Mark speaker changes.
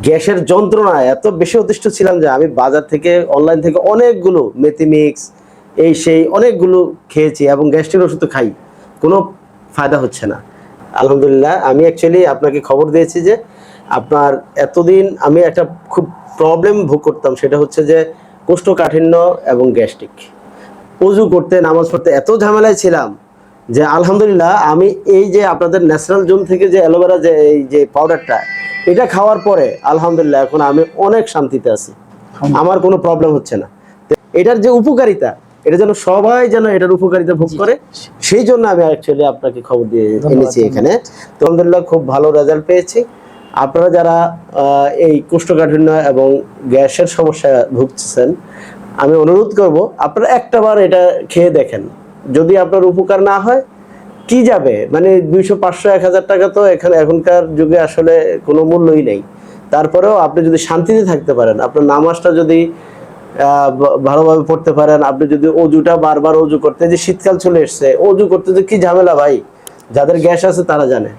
Speaker 1: গ্যাসের যন্ত্রণায় এত বেশি অতিষ্ঠ ছিলাম যে আমি বাজার থেকে অনলাইন থেকে অনেকগুলো মেথিমিক্স এই সেই অনেকগুলো খেয়েছি এবং গ্যাস্ট্রিক ওষুধ খাই, কোনো ফায়দা হচ্ছে না। আলহামদুলিল্লাহ আমি অ্যাকচুয়ালি আপনাকে খবর দিয়েছি যে আপনার এতদিন আমি একটা খুব প্রবলেম ভোগ করতাম, সেটা হচ্ছে যে কোষ্ঠকাঠিন্য এবং গ্যাস্ট্রিক। অজু করতে নামাজ পড়তে এত ঝামেলায় ছিলাম যে আলহামদুলিল্লাহ আমি এই যে আপনাদের ন্যাচারাল জোন থেকে যে অ্যালোভেরা যে এই যে পাউডারটা এটা খাওয়ার পরে আলহামদুলিল্লাহ এখন আমি অনেক শান্তিতে আছি, আমার কোনো প্রবলেম হচ্ছে না। এটার যে উপকারিতা এটা যেন সবাই যেন এটার উপকারিতা ভোগ করে, সেই জন্য আমি অ্যাকচুয়ালি আপনাকে খবর দিয়ে এনেছি এখানে। তো আলহামদুলিল্লাহ খুব ভালো রেজাল্ট পেয়েছি। আপনারা যারা এই কোষ্ঠকাঠিন্য এবং গ্যাসের সমস্যা ভুগছেন, আমি অনুরোধ করব আপনারা একটাবার এটা খেয়ে দেখেন। যদি আপনার উপকার না হয় কি যাবে, মানে 200 500 1000 টাকা তো এখনকার যুগে আসলে কোনো মূল্যই নেই। তারপরেও আপনি যদি শান্তিতে থাকতে পারেন, আপনার নামাজটা যদি ভালোভাবে পড়তে পারেন, আপনি যদি অজুটা বারবার অজু করতে, যে শীতকাল চলে এসছে অজু করতে যে কি ঝামেলা ভাই, যাদের গ্যাস আছে তারা জানে।